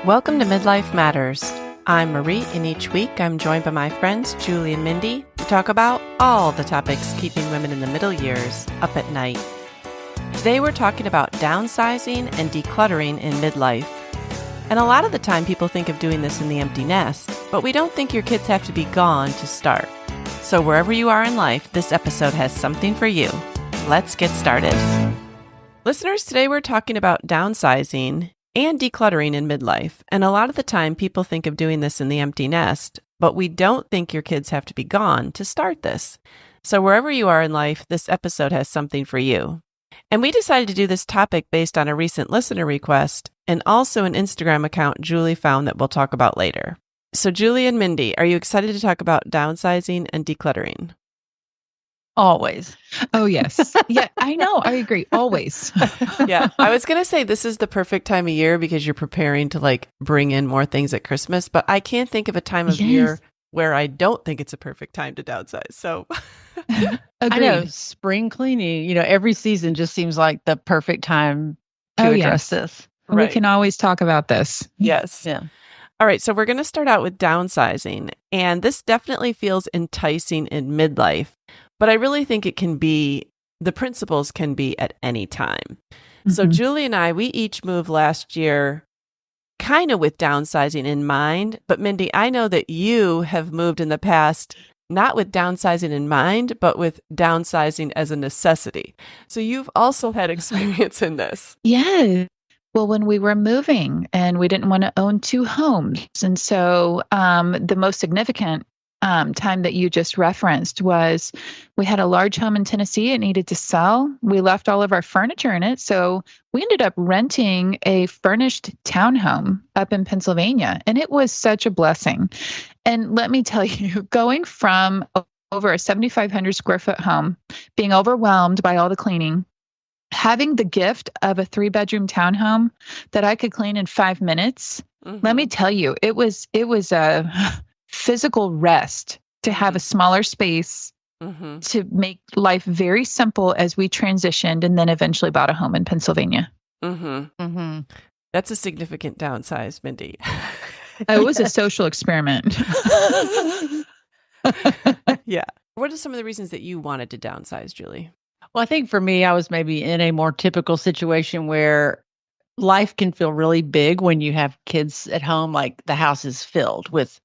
Welcome to Midlife Matters. I'm Marie, and each week I'm joined by my friends Julie and Mindy to talk about all the topics keeping women in the middle years up at night. Today we're talking about downsizing and decluttering in midlife. And a lot of the time people think of doing this in the empty nest, but we don't think your kids have to be gone to start. So wherever you are in life, this episode has something for you. Let's get started. Listeners, today we're talking about downsizing and decluttering in midlife. And a lot of the time people think of doing this in the empty nest, but we don't think your kids have to be gone to start this. So wherever you are in life, this episode has something for you. And we decided to do this topic based on a recent listener request and also an Instagram account Julie found that we'll talk about later. So Julie and Mindy, are you excited to talk about downsizing and decluttering? Always. Oh, yes. Yeah, I know. I agree. Always. Yeah. I was going to say this is the perfect time of year because you're preparing to bring in more things at Christmas, but I can't think of a time of year where I don't think it's a perfect time to downsize. So I know spring cleaning, every season just seems like the perfect time to address this. Right. We can always talk about this. Yes. Yeah. All right. So we're going to start out with downsizing, and this definitely feels enticing in midlife. But I really think the principles can be at any time. Mm-hmm. So Julie and I, we each moved last year kind of with downsizing in mind. But Mindy, I know that you have moved in the past, not with downsizing in mind, but with downsizing as a necessity. So you've also had experience in this. Yeah. Well, when we were moving and we didn't want to own two homes. And so the most significant time that you just referenced was we had a large home in Tennessee. It needed to sell. We left all of our furniture in it. So we ended up renting a furnished townhome up in Pennsylvania. And it was such a blessing. And let me tell you, going from over a 7,500 square foot home, being overwhelmed by all the cleaning, having the gift of a 3-bedroom townhome that I could clean in 5 minutes, let me tell you, it was a physical rest to have a smaller space to make life very simple as we transitioned and then eventually bought a home in Pennsylvania. That's a significant downsize, Mindy. It was a social experiment. Yeah. What are some of the reasons that you wanted to downsize, Julie? Well, I think for me, I was maybe in a more typical situation where life can feel really big when you have kids at home, like the house is filled with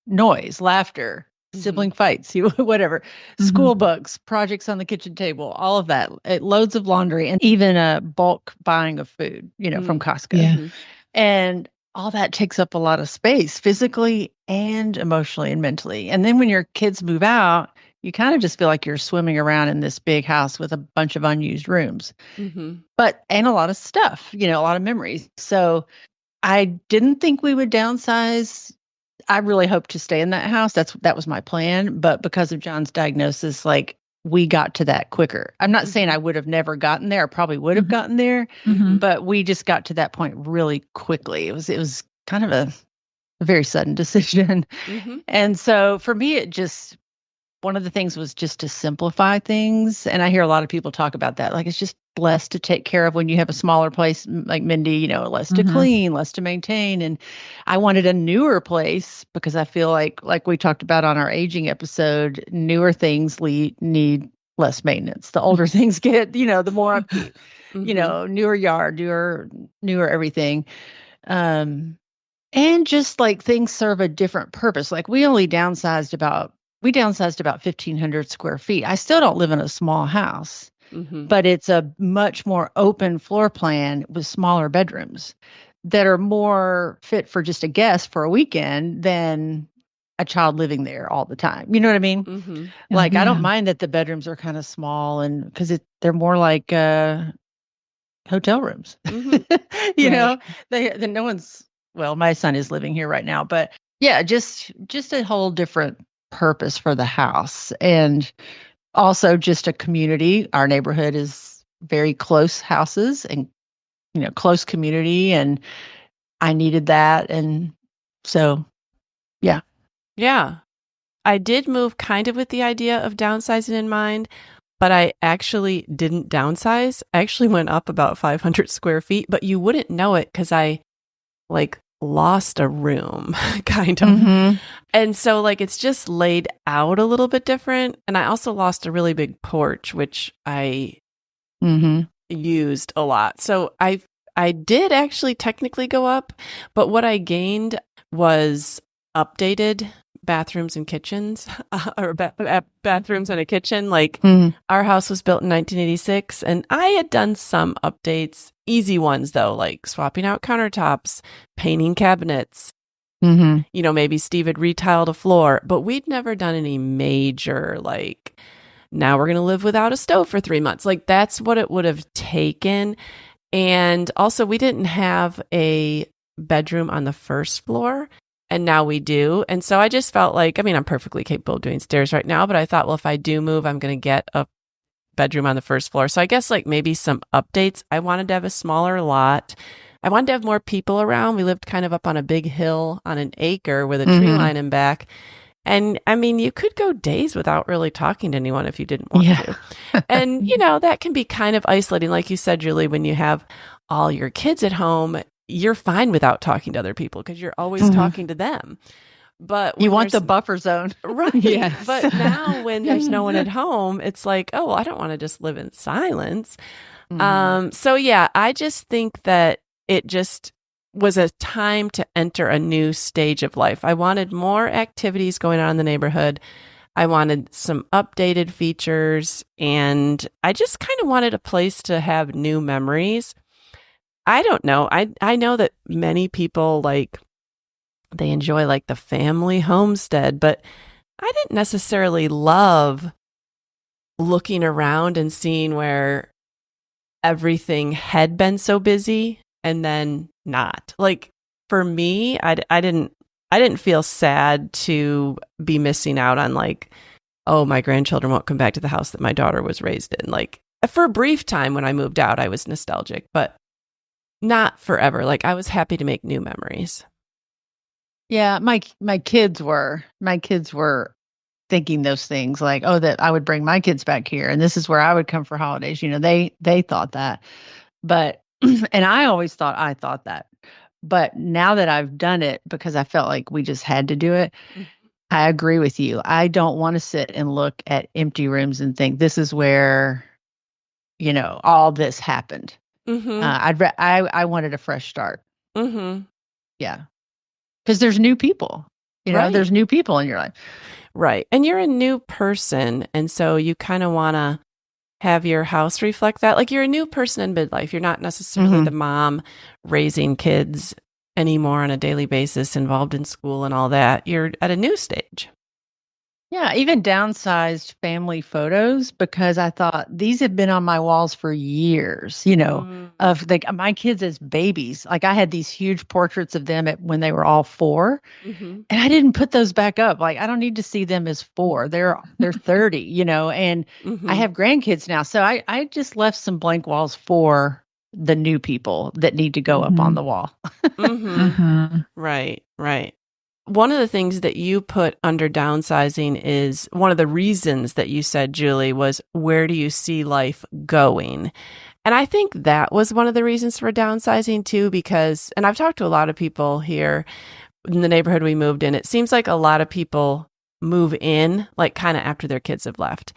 noise, laughter, sibling fights, whatever, school books, projects on the kitchen table, all of that, loads of laundry, and even a bulk buying of food, from Costco. Yeah. And all that takes up a lot of space physically and emotionally and mentally. And then when your kids move out, you kind of just feel like you're swimming around in this big house with a bunch of unused rooms, and a lot of stuff, a lot of memories. So I didn't think we would downsize. I really hoped to stay in that house. That was my plan. But because of John's diagnosis, we got to that quicker. I'm not saying I would have never gotten there. I probably would have gotten there, but we just got to that point really quickly. It was kind of a very sudden decision. And so for me, one of the things was just to simplify things. And I hear a lot of people talk about that. It's just less to take care of when you have a smaller place, like Mindy, less to clean, less to maintain. And I wanted a newer place because I feel like we talked about on our aging episode, newer things need less maintenance. The older things get, the more upkeep, newer yard, newer everything. And just things serve a different purpose. We downsized about 1,500 square feet. I still don't live in a small house, but it's a much more open floor plan with smaller bedrooms that are more fit for just a guest for a weekend than a child living there all the time. You know what I mean? I don't mind that the bedrooms are kind of small and because they're more like hotel rooms. No one's, well, my son is living here right now, but yeah, just a whole different purpose for the house. And also just a community. Our neighborhood is very close houses and, close community. And I needed that. And so, yeah. Yeah. I did move kind of with the idea of downsizing in mind, but I actually didn't downsize. I actually went up about 500 square feet, but you wouldn't know it because I lost a room, kind of. Mm-hmm. And so like it's just laid out a little bit different. And I also lost a really big porch, which I Mm-hmm. used a lot. So I did actually technically go up, but what I gained was updated bathrooms and kitchens, or bathrooms and a kitchen. Like Mm-hmm. our house was built in 1986, and I had done some updates, easy ones though, like swapping out countertops, painting cabinets. Mm-hmm. You know, maybe Steve had retiled a floor, but we'd never done any major, like, now we're going to live without a stove for 3 months. Like, that's what it would have taken. And also, we didn't have a bedroom on the first floor, and now we do. And so I just felt like, I mean, I'm perfectly capable of doing stairs right now, but I thought, well, if I do move, I'm going to get a bedroom on the first floor. So I guess like maybe some updates. I wanted to have a smaller lot. I wanted to have more people around. We lived kind of up on a big hill on an acre with a tree line in back. And I mean, you could go days without really talking to anyone if you didn't want to. And, you know, that can be kind of isolating. Like you said, Julie, when you have all your kids at home, you're fine without talking to other people because you're always talking to them. But you want the buffer zone. Right. Yes. But now when there's no one at home, it's like, oh, I don't want to just live in silence. So yeah, I just think that it just was a time to enter a new stage of life. I wanted more activities going on in the neighborhood. I wanted some updated features, and I just kind of wanted a place to have new memories. I don't know. I know that many people like they enjoy like the family homestead, but I didn't necessarily love looking around and seeing where everything had been so busy and then not. Like for me, I didn't feel sad to be missing out on like, oh, my grandchildren won't come back to the house that my daughter was raised in. Like for a brief time when I moved out, I was nostalgic, but not forever. Like I was happy to make new memories. Yeah, my kids were thinking those things like, oh, that I would bring my kids back here and this is where I would come for holidays. You know, they thought that. But and I thought that. But now that I've done it because I felt like we just had to do it, I agree with you. I don't want to sit and look at empty rooms and think this is where, you know, all this happened. I wanted a fresh start. Yeah. Because there's new people, you know, there's new people in your life. Right. And you're a new person. And so you kind of want to have your house reflect that. Like you're a new person in midlife. You're not necessarily the mom raising kids anymore on a daily basis, involved in school and all that. You're at a new stage. Yeah, even downsized family photos because I thought these have been on my walls for years, you know, of like my kids as babies. Like I had these huge portraits of them when they were all 4, and I didn't put those back up. Like I don't need to see them as 4. They're 30, you know, and I have grandkids now. So I just left some blank walls for the new people that need to go up on the wall. Right, right. One of the things that you put under downsizing is one of the reasons that you said, Julie, was where do you see life going? And I think that was one of the reasons for downsizing too, because, and I've talked to a lot of people here in the neighborhood we moved in, it seems like a lot of people move in like kind of after their kids have left.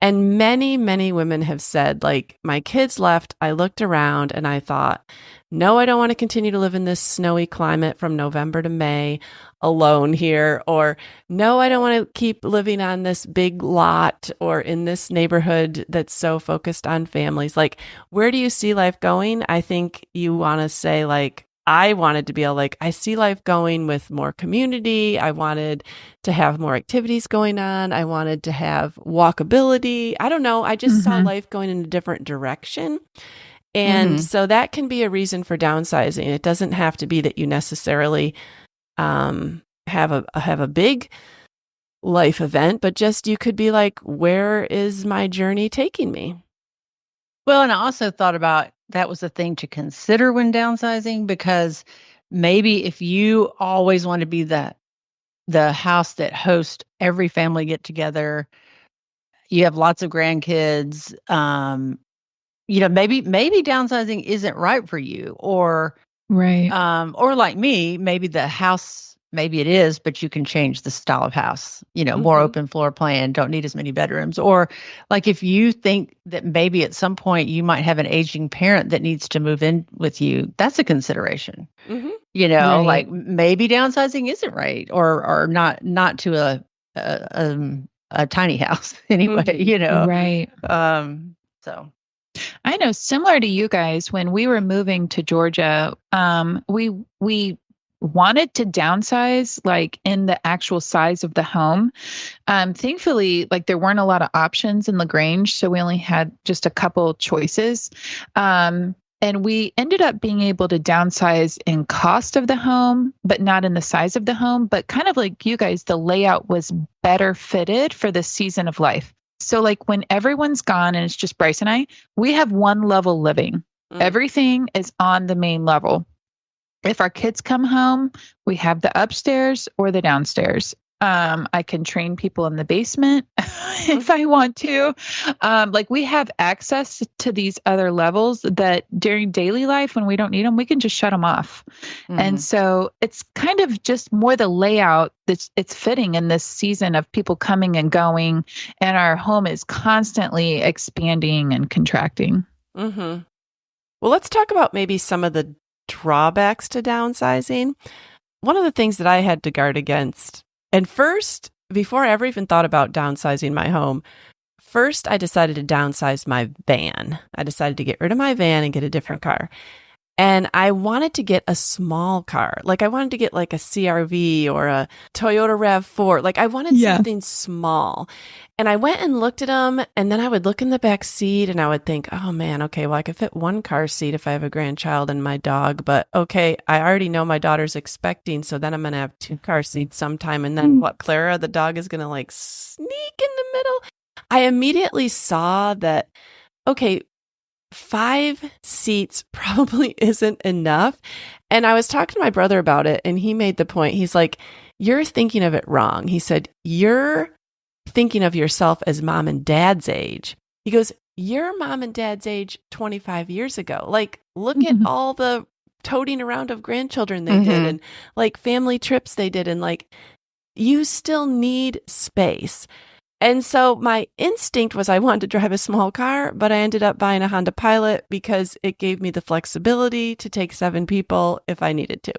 And many, many women have said, like, my kids left, I looked around and I thought, no, I don't want to continue to live in this snowy climate from November to May alone here. Or no, I don't want to keep living on this big lot or in this neighborhood that's so focused on families. Like, where do you see life going? I think you want to say, like, I wanted to be like, I see life going with more community. I wanted to have more activities going on. I wanted to have walkability. I don't know. I just saw life going in a different direction. And so that can be a reason for downsizing. It doesn't have to be that you necessarily have a big life event, but just you could be like, where is my journey taking me? Well, and I also thought about that was a thing to consider when downsizing, because maybe if you always want to be the house that hosts every family get together, you have lots of grandkids, you know, maybe downsizing isn't right for you, or Right. Or like me, maybe the house, maybe it is, but you can change the style of house, more open floor plan, don't need as many bedrooms. Or like if you think that maybe at some point you might have an aging parent that needs to move in with you, that's a consideration. Right. Like maybe downsizing isn't right, or not to a tiny house anyway, Right. So I know, similar to you guys, when we were moving to Georgia, we wanted to downsize like in the actual size of the home. Thankfully, like there weren't a lot of options in LaGrange, so we only had just a couple choices. And we ended up being able to downsize in cost of the home, but not in the size of the home. But kind of like you guys, the layout was better fitted for the season of life. So like when everyone's gone and it's just Bryce and I, we have one level living. Everything is on the main level. If our kids come home, we have the upstairs or the downstairs. I can train people in the basement if I want to. Like we have access to these other levels that during daily life, when we don't need them, we can just shut them off. And so it's kind of just more the layout that's it's fitting in this season of people coming and going, and our home is constantly expanding and contracting. Well, let's talk about maybe some of the drawbacks to downsizing. One of the things that I had to guard against, and first, before I ever even thought about downsizing my home, first I decided to downsize my van. I decided to get rid of my van and get a different car. And I wanted to get a small car. Like I wanted to get like a CRV or a Toyota RAV4. Like I wanted something small. And I went and looked at them, and then I would look in the back seat and I would think, oh man, okay, well I could fit one car seat if I have a grandchild and my dog. But okay, I already know my daughter's expecting, so then I'm going to have 2 car seats sometime. And then what, Clara, the dog, is going to like sneak in the middle? I immediately saw that, okay, 5 seats probably isn't enough. And I was talking to my brother about it, and he made the point. He's like, you're thinking of it wrong. He said, you're thinking of yourself as mom and dad's age. He goes, you're mom and dad's age 25 years ago. Like, look at all the toting around of grandchildren they did, and like family trips they did. And like, you still need space. And so my instinct was I wanted to drive a small car, but I ended up buying a Honda Pilot because it gave me the flexibility to take 7 people if I needed to.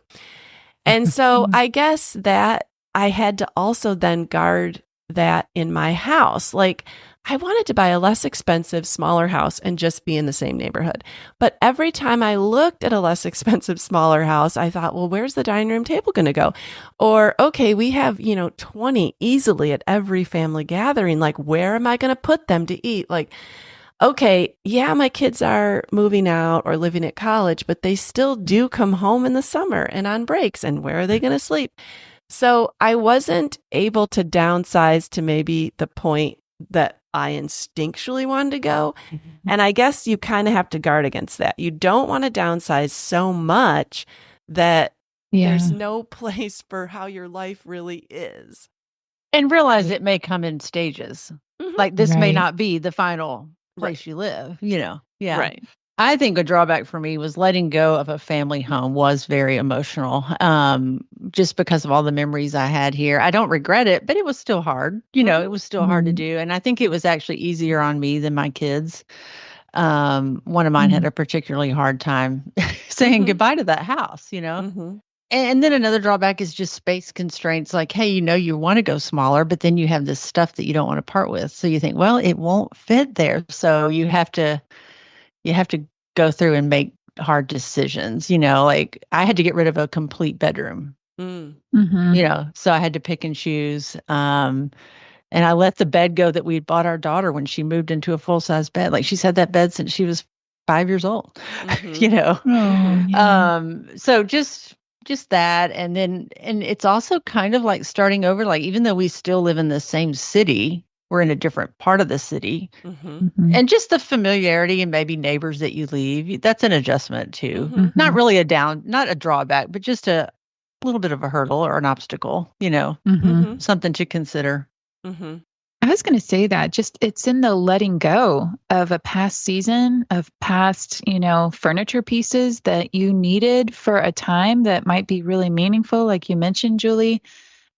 And so I guess that I had to also then guard that in my house. Like I wanted to buy a less expensive, smaller house and just be in the same neighborhood. But every time I looked at a less expensive, smaller house, I thought, well, where's the dining room table going to go? Or, okay, we have, 20 easily at every family gathering. Like, where am I going to put them to eat? Like, okay, yeah, my kids are moving out or living at college, but they still do come home in the summer and on breaks. And where are they going to sleep? So I wasn't able to downsize to maybe the point that I instinctually wanted to go. And I guess you kind of have to guard against that. You don't want to downsize so much that there's no place for how your life really is. And realize it may come in stages. Like this may not be the final place you live, Yeah. Right. I think a drawback for me was letting go of a family home was very emotional, just because of all the memories I had here. I don't regret it, but it was still hard. It was still hard to do. And I think it was actually easier on me than my kids. One of mine had a particularly hard time saying goodbye to that house, And then another drawback is just space constraints. Like, hey, you want to go smaller, but then you have this stuff that you don't want to part with. So you think, well, it won't fit there. So you have to go through and make hard decisions, like I had to get rid of a complete bedroom, so I had to pick and choose. And I let the bed go that we had bought our daughter when she moved into a full-size bed. Like she's had that bed since she was 5 years old, So just that. And it's also kind of like starting over, like, even though we still live in the same city, we're in a different part of the city. And just the familiarity and maybe neighbors that you leave, that's an adjustment too. Not really not a drawback, but just a little bit of a hurdle or an obstacle, something to consider. I was going to say that just it's in the letting go of a past season, of past, furniture pieces that you needed for a time that might be really meaningful, like you mentioned, Julie.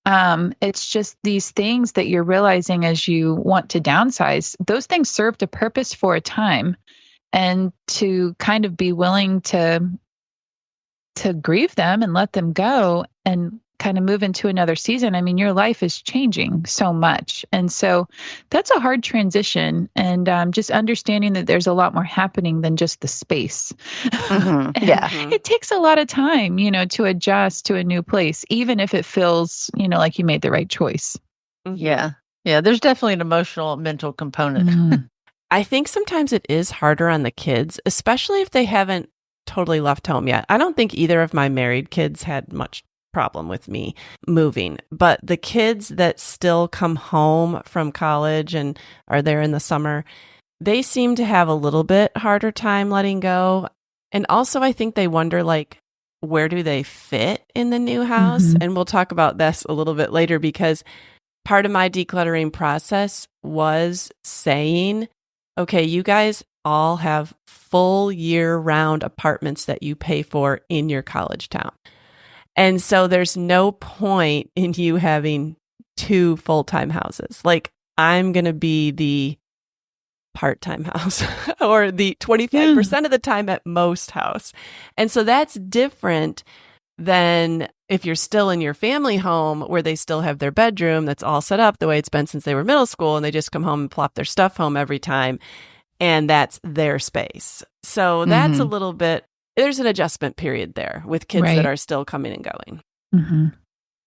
It's just these things that you're realizing as you want to downsize. Those things served a purpose for a time, and to kind of be willing to grieve them and let them go and kind of move into another season. I mean, your life is changing so much. And so that's a hard transition. And just understanding that there's a lot more happening than just the space. Yeah. It takes a lot of time, to adjust to a new place, even if it feels, like you made the right choice. Yeah. Yeah. There's definitely an emotional, mental component. I think sometimes it is harder on the kids, especially if they haven't totally left home yet. I don't think either of my married kids had much problem with me moving, but the kids that still come home from college and are there in the summer, they seem to have a little bit harder time letting go. And also I think they wonder, like, where do they fit in the new house? And we'll talk about this a little bit later, because part of my decluttering process was saying, okay, you guys all have full year-round apartments that you pay for in your college town. And so there's no point in you having 2 full-time houses. Like, I'm going to be the part-time house or the 25% of the time at most house. And so that's different than if you're still in your family home where they still have their bedroom that's all set up the way it's been since they were middle school, and they just come home and plop their stuff home every time. And that's their space. So that's a little bit, there's an adjustment period there with kids that are still coming and going.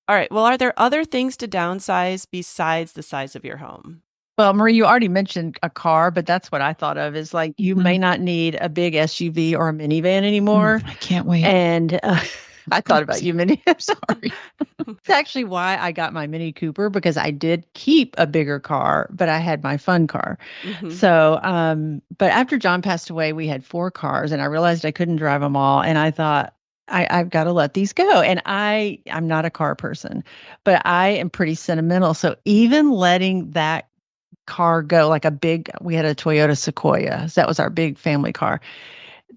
All right. Well, are there other things to downsize besides the size of your home? Well, Marie, you already mentioned a car, but that's what I thought of is like you may not need a big SUV or a minivan anymore. I can't wait. And I thought about you, Mindy. I'm sorry. It's actually why I got my Mini Cooper, because I did keep a bigger car, but I had my fun car. So, but after John passed away, we had 4 cars, and I realized I couldn't drive them all. And I thought, I've got to let these go. And I'm not a car person, but I am pretty sentimental. So even letting that car go, like we had a Toyota Sequoia. So that was our big family car.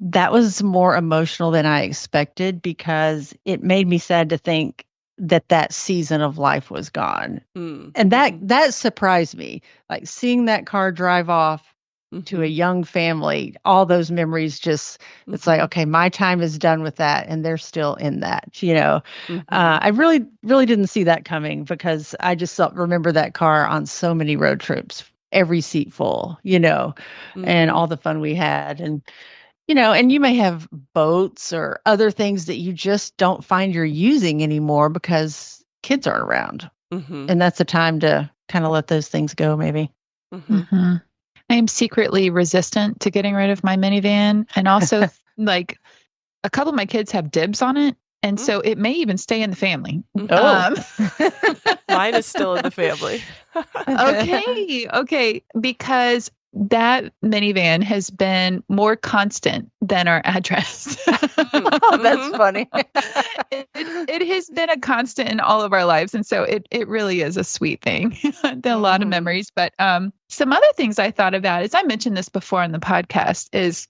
That was more emotional than I expected, because it made me sad to think that season of life was gone. And that surprised me. Like seeing that car drive off to a young family, all those memories just, it's like, okay, my time is done with that. And they're still in that, I really, really didn't see that coming, because I just remember that car on so many road trips, every seat full, and all the fun we had. And and you may have boats or other things that you just don't find you're using anymore because kids aren't around. And that's a time to kind of let those things go, maybe. I am secretly resistant to getting rid of my minivan. And also, like, a couple of my kids have dibs on it. And so it may even stay in the family. Mine is still in the family. Okay. Because that minivan has been more constant than our address. That's funny. It has been a constant in all of our lives. And so it really is a sweet thing. There are a lot of memories. But some other things I thought about, as I mentioned this before on the podcast, is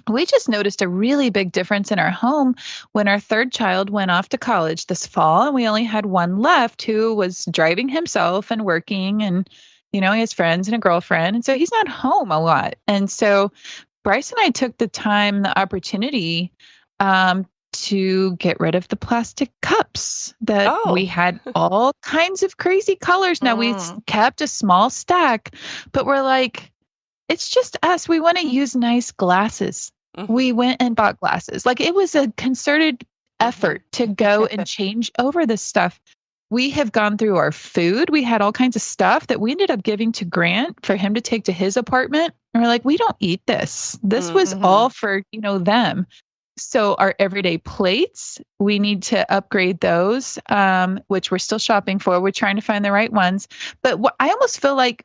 we just noticed a really big difference in our home when our 3rd child went off to college this fall, and we only had one left who was driving himself and working, and he has friends and a girlfriend. And so he's not home a lot. And so Bryce and I took the opportunity to get rid of the plastic cups that we had all kinds of crazy colors. Now we kept a small stack, but we're like, it's just us. We want to use nice glasses. We went and bought glasses. Like, it was a concerted effort to go and change over this stuff. We have gone through our food. We had all kinds of stuff that we ended up giving to Grant for him to take to his apartment. And we're like, we don't eat this. This was all for, them. So our everyday plates, we need to upgrade those, which we're still shopping for. We're trying to find the right ones. But I almost feel like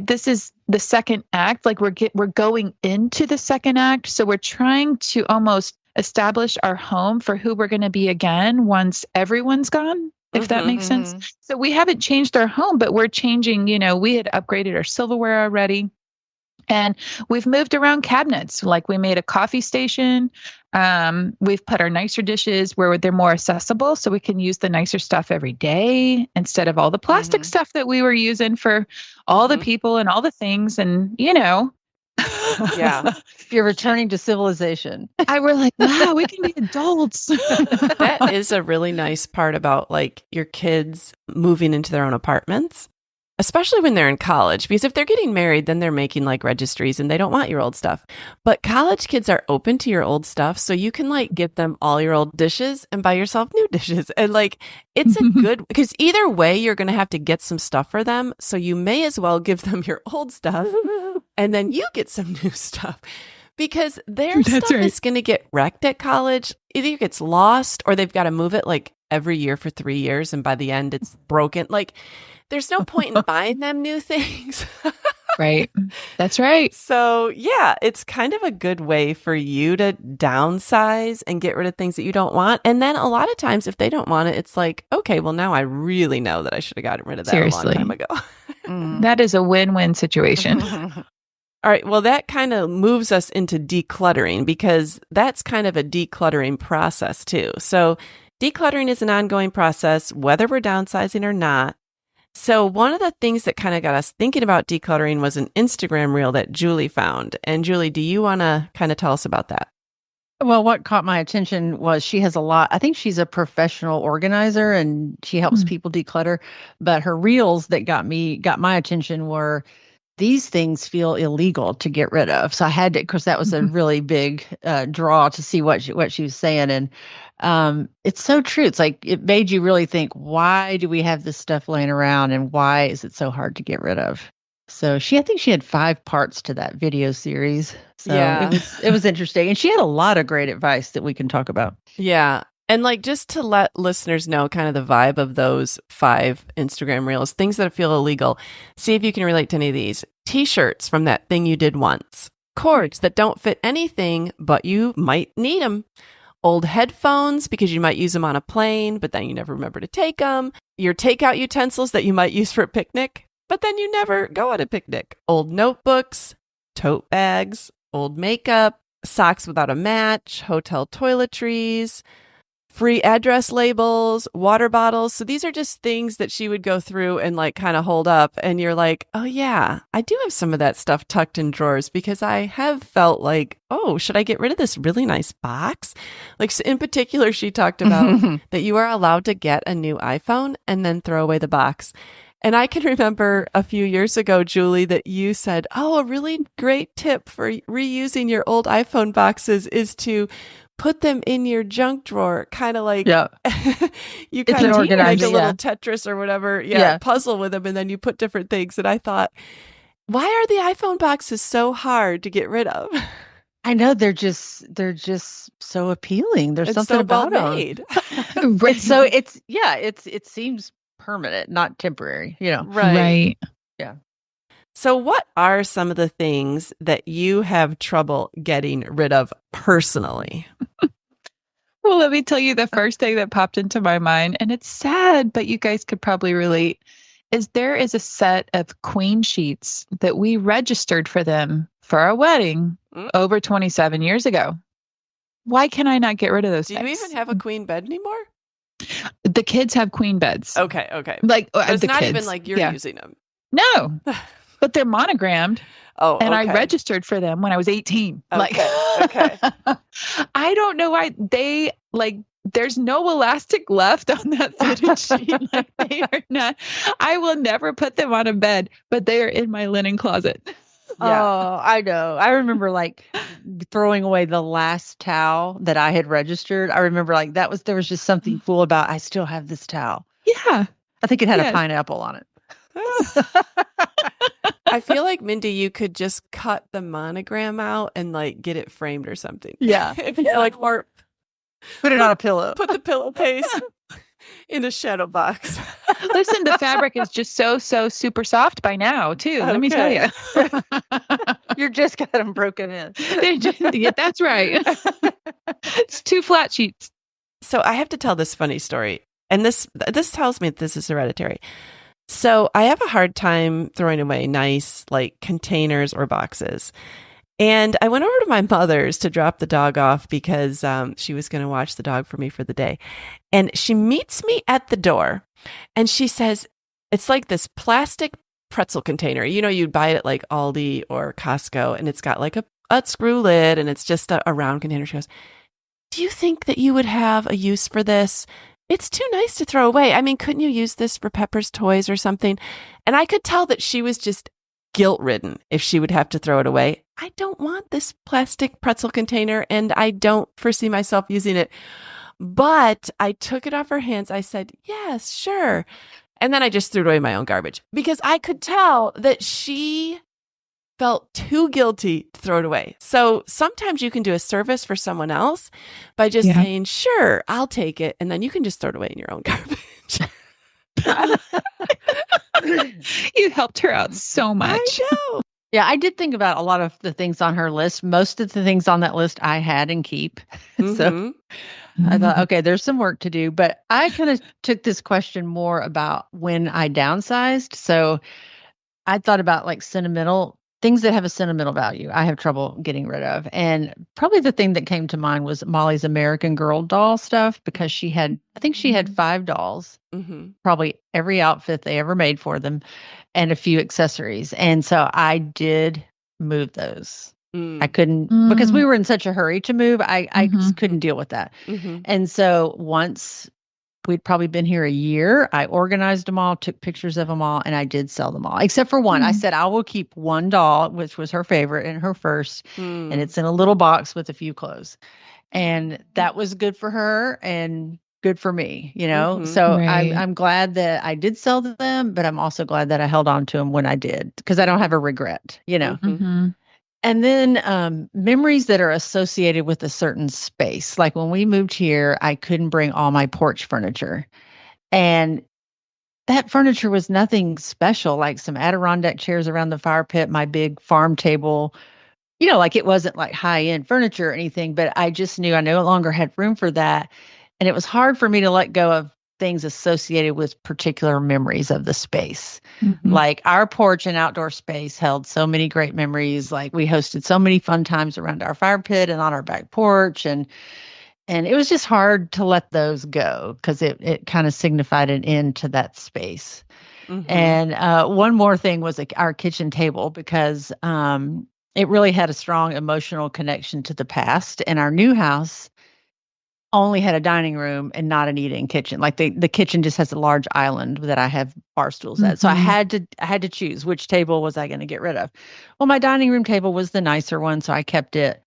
this is the second act. Like we're going into the second act. So we're trying to almost establish our home for who we're going to be again once everyone's gone. if that makes sense. So we haven't changed our home, but we're changing, we had upgraded our silverware already. And we've moved around cabinets. Like we made a coffee station. We've put our nicer dishes where they're more accessible so we can use the nicer stuff every day instead of all the plastic stuff that we were using for all the people and all the things. And, Yeah. You're returning to civilization. We're like, wow, we can be adults. That is a really nice part about like your kids moving into their own apartments. Especially when they're in college, because if they're getting married, then they're making like registries and they don't want your old stuff. But college kids are open to your old stuff. So you can like give them all your old dishes and buy yourself new dishes. And like, it's a good, because either way, you're going to have to get some stuff for them. So you may as well give them your old stuff and then you get some new stuff. Because their stuff is going to get wrecked at college. Either it gets lost or they've got to move it like every year for 3 years. And by the end, it's broken. Like, there's no point in buying them new things. Right. That's right. So yeah, it's kind of a good way for you to downsize and get rid of things that you don't want. And then a lot of times if they don't want it, it's like, okay, well now I really know that I should have gotten rid of that a long time ago. That is a win-win situation. All right. Well, that kind of moves us into decluttering because that's kind of a decluttering process too. So decluttering is an ongoing process, whether we're downsizing or not. So one of the things that kind of got us thinking about decluttering was an Instagram reel that Julie found. And Julie, do you want to kind of tell us about that? Well, what caught my attention was she has I think she's a professional organizer and she helps people declutter. But her reels that got my attention were these things feel illegal to get rid of. So I had to, because that was a really big draw to see what she was saying. And it's so true. It's like it made you really think, why do we have this stuff laying around and why is it so hard to get rid of? So I think she had 5 parts to that video series. So yeah. it was interesting. And she had a lot of great advice that we can talk about. Yeah. And like, just to let listeners know kind of the vibe of those 5 Instagram reels, things that feel illegal. See if you can relate to any of these. T-shirts from that thing you did once. Cords that don't fit anything, but you might need them. Old headphones because you might use them on a plane, but then you never remember to take them. Your takeout utensils that you might use for a picnic, but then you never go on a picnic. Old notebooks, tote bags, old makeup, socks without a match, hotel toiletries, free address labels, water bottles. So these are just things that she would go through and like kind of hold up. And you're like, oh yeah, I do have some of that stuff tucked in drawers because I have felt like, oh, should I get rid of this really nice box? Like in particular, she talked about that you are allowed to get a new iPhone and then throw away the box. And I can remember a few years ago, Julie, that you said, oh, a really great tip for reusing your old iPhone boxes is to put them in your junk drawer, kind of like you kind of like a little Tetris or whatever, puzzle with them, and then you put different things. And I thought, why are the iPhone boxes so hard to get rid of? I know they're just so appealing. There's something about made. them. So it seems permanent, not temporary. Right. Yeah. So what are some of the things that you have trouble getting rid of personally? Well, let me tell you the first thing that popped into my mind, and it's sad, but you guys could probably relate, is there is a set of queen sheets that we registered for them for our wedding over 27 years ago. Why can I not get rid of those things? Do you even have a queen bed anymore? The kids have queen beds. Okay. Like it's not kids. even like you're using them. No. But they're monogrammed. Oh, and I registered for them when I was 18. Okay. I don't know why there's no elastic left on that fitted sheet. Like they are not. I will never put them on a bed, but they are in my linen closet. Yeah. Oh, I know. I remember like throwing away the last towel that I had registered. I remember like there was just something cool about I still have this towel. Yeah. I think it had a pineapple on it. I feel like, Mindy, you could just cut the monogram out and like get it framed or something. Yeah. If you like, or put it on a pillow. Put the pillowcase in a shadow box. Listen, the fabric is just so super soft by now, too. Let me tell you. You're just got them broken in. That's right. It's 2 flat sheets. So I have to tell this funny story. and this tells me that this is hereditary. So I have a hard time throwing away nice like containers or boxes. And I went over to my mother's to drop the dog off because she was going to watch the dog for me for the day. And she meets me at the door and she says, it's like this plastic pretzel container. You know, you'd buy it at like Aldi or Costco, and it's got like a screw lid and it's just a round container. She goes, do you think that you would have a use for this? It's too nice to throw away. I mean, couldn't you use this for Pepper's toys or something? And I could tell that she was just guilt-ridden if she would have to throw it away. I don't want this plastic pretzel container, and I don't foresee myself using it. But I took it off her hands. I said, yes, sure. And then I just threw away my own garbage because I could tell that she felt too guilty to throw it away. So sometimes you can do a service for someone else by just saying, sure, I'll take it. And then you can just throw it away in your own garbage. You helped her out so much. I know. Yeah, I did think about a lot of the things on her list. Most of the things on that list I had and keep. So I thought, okay, there's some work to do. But I kind of took this question more about when I downsized. So I thought about like sentimental things that have a sentimental value. I have trouble getting rid of. And probably the thing that came to mind was Molly's American Girl doll stuff, because I think she had 5 dolls, probably every outfit they ever made for them, and a few accessories. And so I did move those. I couldn't, because we were in such a hurry to move, I just couldn't deal with that. And so once we'd probably been here a year, I organized them all, took pictures of them all, and I did sell them all, except for one. I said, I will keep one doll, which was her favorite and her first, and it's in a little box with a few clothes. And that was good for her and good for me, you know? So I'm glad that I did sell them, but I'm also glad that I held on to them when I did, because I don't have a regret, you know? And then memories that are associated with a certain space. Like when we moved here, I couldn't bring all my porch furniture. And that furniture was nothing special, like some Adirondack chairs around the fire pit, my big farm table. You know, like it wasn't like high-end furniture or anything, but I just knew I no longer had room for that. And it was hard for me to let go of things associated with particular memories of the space. Like our porch and outdoor space held so many great memories. Like we hosted so many fun times around our fire pit and on our back porch. And it was just hard to let those go because it kind of signified an end to that space. And one more thing was our kitchen table, because it really had a strong emotional connection to the past. And our new house only had a dining room and not an eating kitchen. Like the kitchen just has a large island that I have bar stools at. So I had to choose which table was I going to get rid of. Well, my dining room table was the nicer one, so I kept it.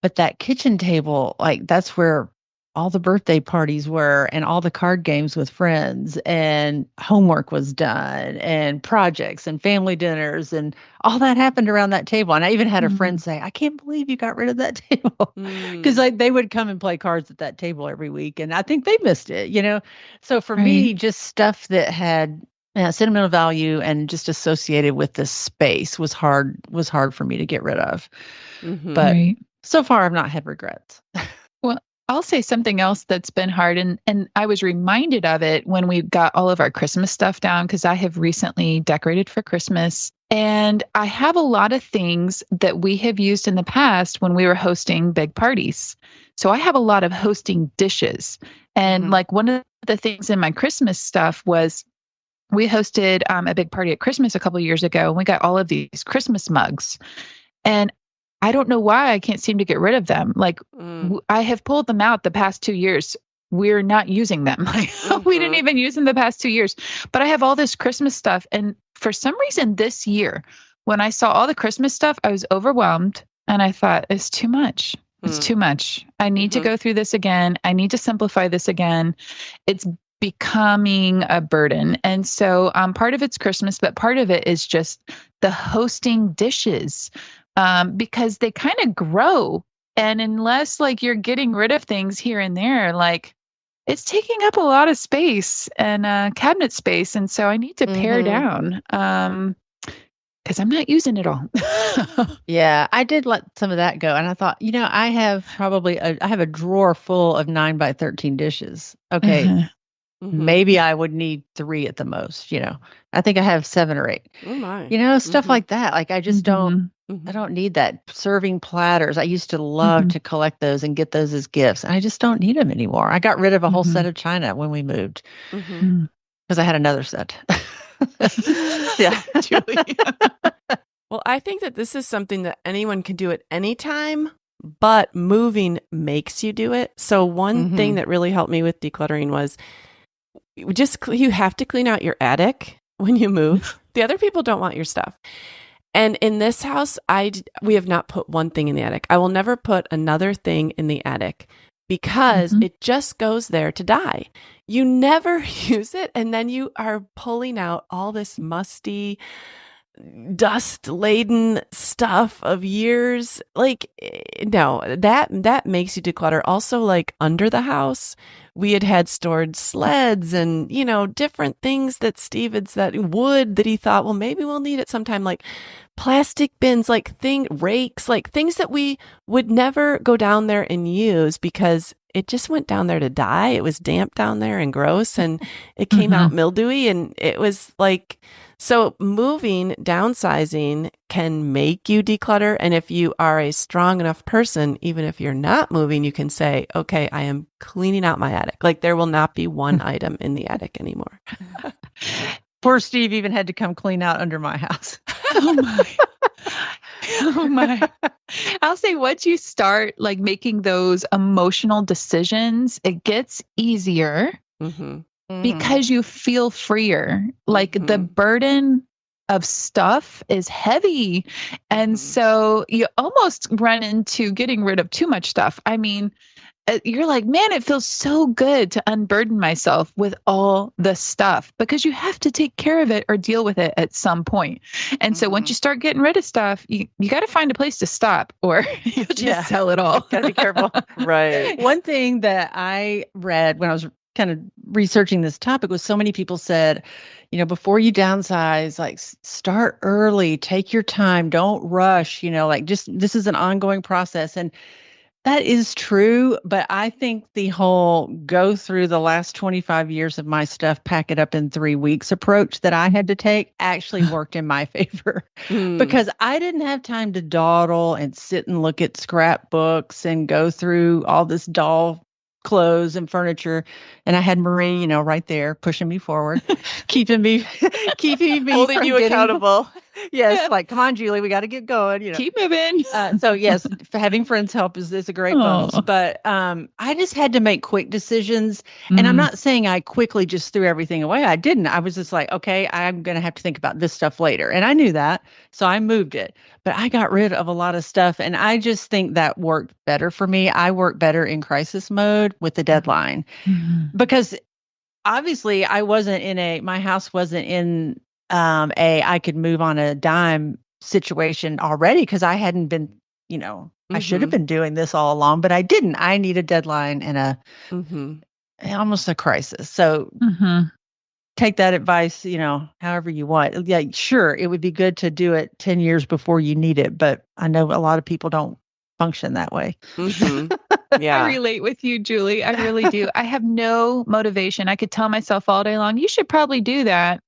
But that kitchen table, like that's where all the birthday parties were and all the card games with friends and homework was done and projects and family dinners and all that happened around that table. And I even had a friend say, I can't believe you got rid of that table, because like they would come and play cards at that table every week. And I think they missed it, you know? So for me, just stuff that had sentimental value and just associated with this space was hard for me to get rid of. But so far I've not had regrets. Well, I'll say something else that's been hard. And I was reminded of it when we got all of our Christmas stuff down, because I have recently decorated for Christmas. And I have a lot of things that we have used in the past when we were hosting big parties. So I have a lot of hosting dishes. And like one of the things in my Christmas stuff was we hosted a big party at Christmas a couple of years ago, and we got all of these Christmas mugs. And I don't know why I can't seem to get rid of them. Like I have pulled them out the past 2 years. We're not using them. We didn't even use them the past 2 years. But I have all this Christmas stuff. And for some reason this year, when I saw all the Christmas stuff, I was overwhelmed. And I thought, it's too much. It's too much. I need to go through this again. I need to simplify this again. It's becoming a burden. And so part of it's Christmas, but part of it is just the hosting dishes. Because they kind of grow. And unless like you're getting rid of things here and there, like it's taking up a lot of space and cabinet space. And so I need to pare down because I'm not using it all. Yeah, I did let some of that go. And I thought, you know, I have a drawer full of 9 by 13 dishes. Okay. Maybe I would need 3 at the most, I think I have 7 or 8. Oh my. Stuff like that. Like I just I don't need that. Serving platters. I used to love to collect those and get those as gifts. I just don't need them anymore. I got rid of a whole set of china when we moved because I had another set. Yeah. Julie. Well, I think that this is something that anyone can do at any time, but moving makes you do it. So one thing that really helped me with decluttering was you have to clean out your attic when you move. The other people don't want your stuff. And in this house, we have not put one thing in the attic. I will never put another thing in the attic because it just goes there to die. You never use it, and then you are pulling out all this musty, dust-laden stuff of years. Like, no, that makes you declutter. Also, like under the house, we had stored sleds and, different things that Steve had said, wood that he thought, well, maybe we'll need it sometime, like plastic bins, like rakes, like things that we would never go down there and use because it just went down there to die. It was damp down there and gross, and it came out mildewy, and it was like, so moving, downsizing can make you declutter. And if you are a strong enough person, even if you're not moving, you can say, okay, I am cleaning out my attic. Like there will not be one item in the attic anymore. Poor Steve even had to come clean out under my house. Oh my. Oh my. I'll say once you start like making those emotional decisions, it gets easier because you feel freer. Like the burden of stuff is heavy. And so you almost run into getting rid of too much stuff. I mean, you're like, man, it feels so good to unburden myself with all the stuff because you have to take care of it or deal with it at some point. And so once you start getting rid of stuff, you got to find a place to stop or you'll just sell it all. Got to be careful. Right. One thing that I read when I was kind of researching this topic was so many people said, before you downsize, like start early, take your time, don't rush, like just this is an ongoing process. And that is true, but I think the whole go through the last 25 years of my stuff, pack it up in 3 weeks approach that I had to take actually worked in my favor because I didn't have time to dawdle and sit and look at scrapbooks and go through all this doll clothes and furniture. And I had Marie, right there pushing me forward, keeping me holding you accountable. Yes, like, come on, Julie, we got to get going. Keep moving. So yes, having friends help is a great bonus. But I just had to make quick decisions. And I'm not saying I quickly just threw everything away. I didn't. I was just like, okay, I'm going to have to think about this stuff later. And I knew that. So I moved it. But I got rid of a lot of stuff. And I just think that worked better for me. I work better in crisis mode with the deadline because obviously my house wasn't in I could move on a dime situation already because I hadn't been, I should have been doing this all along, but I didn't. I need a deadline and almost a crisis. So take that advice, however you want. Yeah, sure. It would be good to do it 10 years before you need it, but I know a lot of people don't function that way. Yeah. I relate with you, Julie. I really do. I have no motivation. I could tell myself all day long, you should probably do that.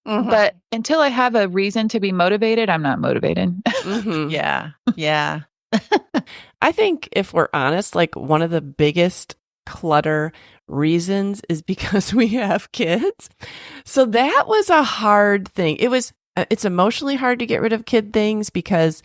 But until I have a reason to be motivated, I'm not motivated. Yeah. I think if we're honest, like one of the biggest clutter reasons is because we have kids. So that was a hard thing. It's emotionally hard to get rid of kid things because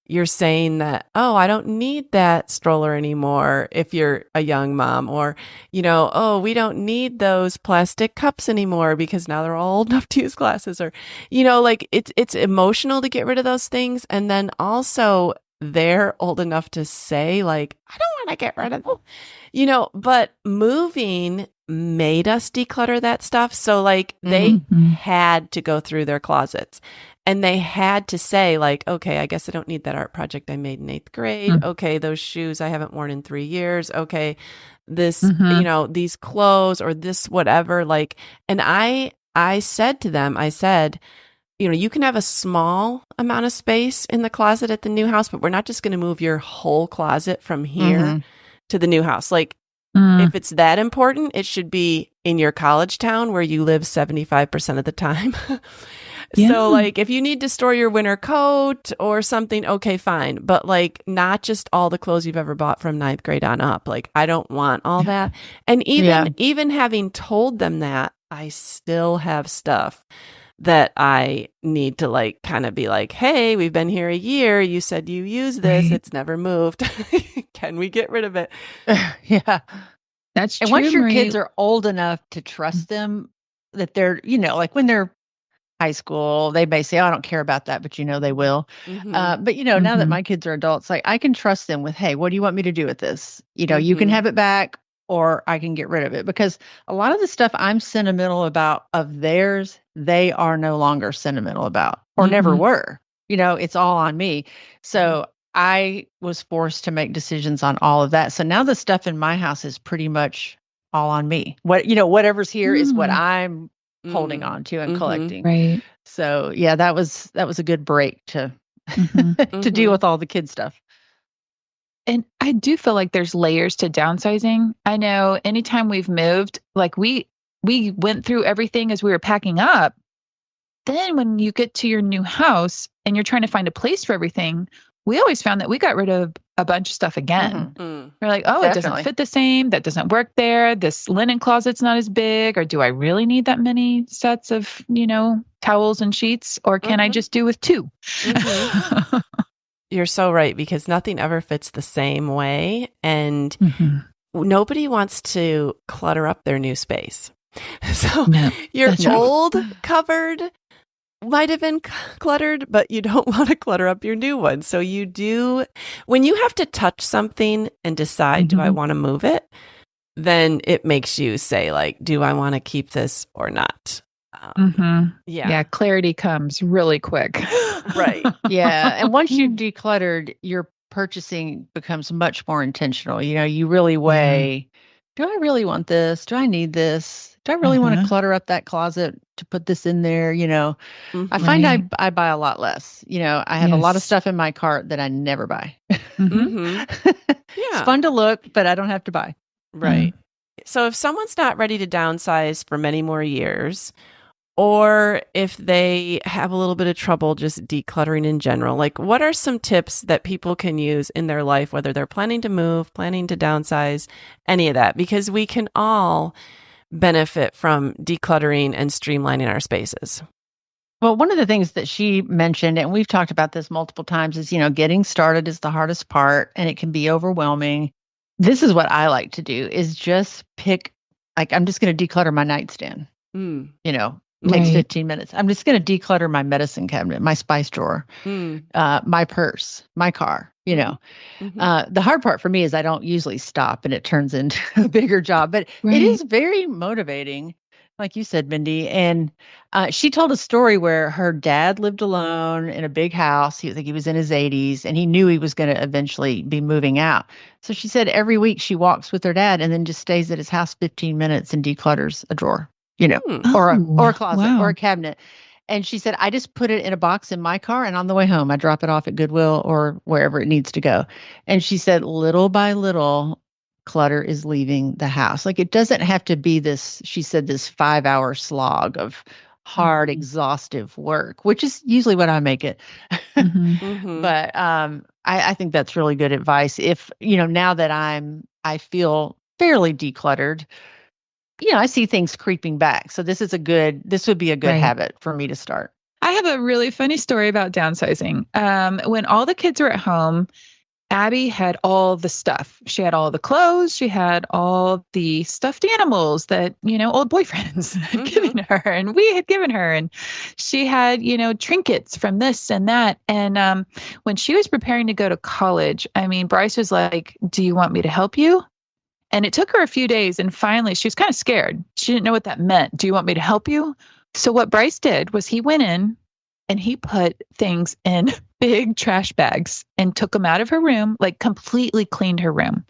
you're saying that, oh, I don't need that stroller anymore if you're a young mom, or, oh, we don't need those plastic cups anymore because now they're all old enough to use glasses, or, like it's emotional to get rid of those things. And then also they're old enough to say like, I don't want to get rid of them, but moving made us declutter that stuff. So like they had to go through their closets. And they had to say like, okay, I guess I don't need that art project I made in 8th grade. Okay, those shoes I haven't worn in 3 years. Okay, this, these clothes or this whatever. Like, and I said to them, you can have a small amount of space in the closet at the new house, but we're not just going to move your whole closet from here to the new house. Like, If it's that important, it should be in your college town where you live 75% of the time. Yeah. So like if you need to store your winter coat or something, okay, fine. But like not just all the clothes you've ever bought from ninth grade on up. Like I don't want all that. And even having told them that, I still have stuff that I need to like kind of be like, hey, we've been here a year. You said you use this. It's never moved. Can we get rid of it? Yeah. That's true. And once your Marie. kids are old enough to trust them, that they're, like when they're high school, they may say, oh, I don't care about that, but they will. But now that my kids are adults, like I can trust them with, hey, what do you want me to do with this? You can have it back or I can get rid of it, because a lot of the stuff I'm sentimental about of theirs, they are no longer sentimental about or never were. It's all on me. So I was forced to make decisions on all of that. So now the stuff in my house is pretty much all on me. Whatever's here is what I'm holding on to and collecting. Right. So yeah, that was a good break to to deal with all the kid stuff. And I do feel like there's layers to downsizing. I know anytime we've moved, like we went through everything as we were packing up. Then when you get to your new house and you're trying to find a place for everything, we always found that we got rid of a bunch of stuff again. We're like, oh, it doesn't fit the same. That doesn't work there. This linen closet's not as big. Or do I really need that many sets of, towels and sheets? Or can I just do with 2? You're so right, because nothing ever fits the same way. And nobody wants to clutter up their new space. So your old cupboard might have been cluttered, but you don't want to clutter up your new one. So you do, when you have to touch something and decide, do I want to move it? Then it makes you say like, do I want to keep this or not? Yeah. Clarity comes really quick. Right. Yeah. And once you've decluttered, your purchasing becomes much more intentional. You really weigh, do I really want this? Do I need this? Do I really want to clutter up that closet to put this in there? I find I buy a lot less. I have a lot of stuff in my cart that I never buy. It's fun to look, but I don't have to buy. Right. So if someone's not ready to downsize for many more years, or if they have a little bit of trouble just decluttering in general, like what are some tips that people can use in their life, whether they're planning to move, planning to downsize, any of that? Because we can all benefit from decluttering and streamlining our spaces. Well, one of the things that she mentioned, and we've talked about this multiple times, is, getting started is the hardest part and it can be overwhelming. This is what I like to do, is just pick, like, I'm just going to declutter my nightstand. Takes 15 minutes. I'm just going to declutter my medicine cabinet, my spice drawer, my purse, my car. The hard part for me is I don't usually stop and it turns into a bigger job, but it is very motivating, like you said, Mindy. And she told a story where her dad lived alone in a big house. He was in his 80s, and he knew he was going to eventually be moving out. So she said every week she walks with her dad and then just stays at his house 15 minutes and declutters a drawer. Or a closet or a cabinet. And she said, I just put it in a box in my car, and on the way home, I drop it off at Goodwill or wherever it needs to go. And she said, little by little, clutter is leaving the house. Like, it doesn't have to be this, she said, this 5-hour slog of hard, exhaustive work, which is usually what I make it. But I think that's really good advice. If, now that I feel fairly decluttered, I see things creeping back. So this would be a good habit for me to start. I have a really funny story about downsizing. When all the kids were at home, Abby had all the stuff. She had all the clothes. She had all the stuffed animals that, old boyfriends had given her and we had given her. And she had, trinkets from this and that. And when she was preparing to go to college, Bryce was like, do you want me to help you? And it took her a few days. And finally, she was kind of scared. She didn't know what that meant. Do you want me to help you? So what Bryce did was he went in and he put things in big trash bags and took them out of her room, like completely cleaned her room.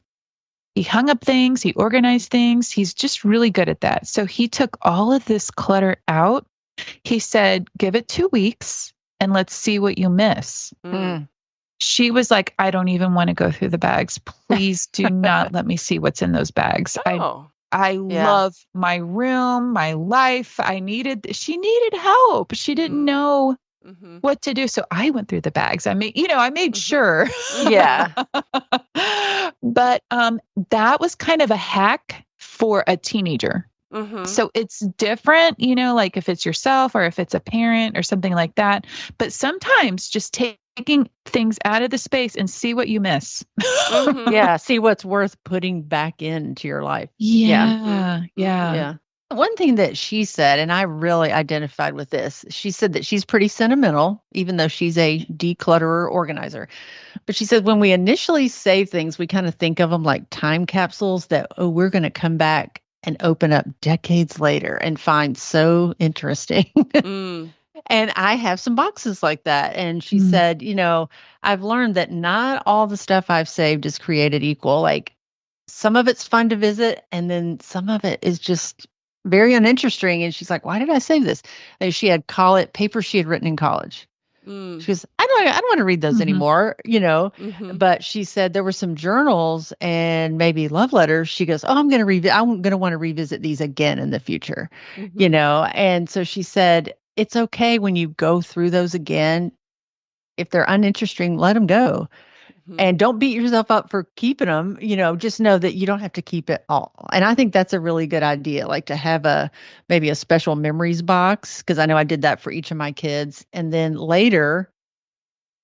He hung up things. He organized things. He's just really good at that. So he took all of this clutter out. He said, give it 2 weeks and let's see what you miss. she was like, I don't even want to go through the bags. Please do not let me see what's in those bags. Oh, I Yeah. love my room, my life. She needed help. She didn't know mm-hmm. what to do. So I went through the bags. I made sure. Yeah. But that was kind of a hack for a teenager. Mm-hmm. So it's different, like if it's yourself or if it's a parent or something like that. But sometimes just taking things out of the space and see what you miss. Mm-hmm. Yeah. See what's worth putting back into your life. Yeah. Yeah. One thing that she said, and I really identified with this, she said that she's pretty sentimental, even though she's a declutterer organizer. But she said when we initially save things, we kind of think of them like time capsules that, we're going to come back and open up decades later and find so interesting. Mm. And I have some boxes like that. And she said, I've learned that not all the stuff I've saved is created equal. Like some of it's fun to visit, and then some of it is just very uninteresting. And she's like, why did I save this? And she had papers she had written in college. Mm. She goes, I don't want to read those anymore, Mm-hmm. But she said there were some journals and maybe love letters. She goes, I'm going to want to revisit these again in the future, Mm-hmm. And so she said, it's okay when you go through those again. If they're uninteresting, let them go. Mm-hmm. And don't beat yourself up for keeping them, just know that you don't have to keep it all. And I think that's a really good idea, like to have maybe a special memories box, because I know I did that for each of my kids. And then later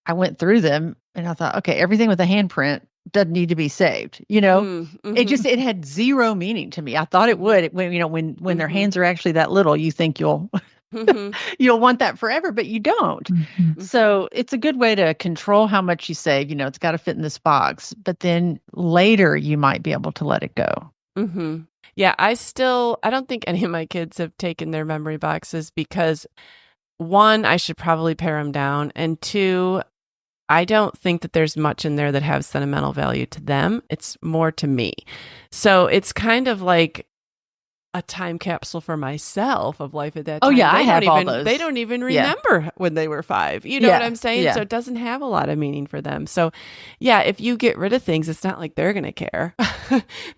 I went through them and I thought, okay, everything with a handprint doesn't need to be saved. Mm-hmm. It had zero meaning to me. I thought it would. When their hands are actually that little, you think you'll want that forever, but you don't. Mm-hmm. So it's a good way to control how much you save. It's got to fit in this box, but then later you might be able to let it go. Mm-hmm. Yeah, I don't think any of my kids have taken their memory boxes because one, I should probably pare them down. And two, I don't think that there's much in there that has sentimental value to them. It's more to me. So it's kind of like a time capsule for myself of life at that time. Oh yeah, I have all those. They don't even remember when they were 5. You know what I'm saying? Yeah. So it doesn't have a lot of meaning for them. So yeah, if you get rid of things, it's not like they're going to care.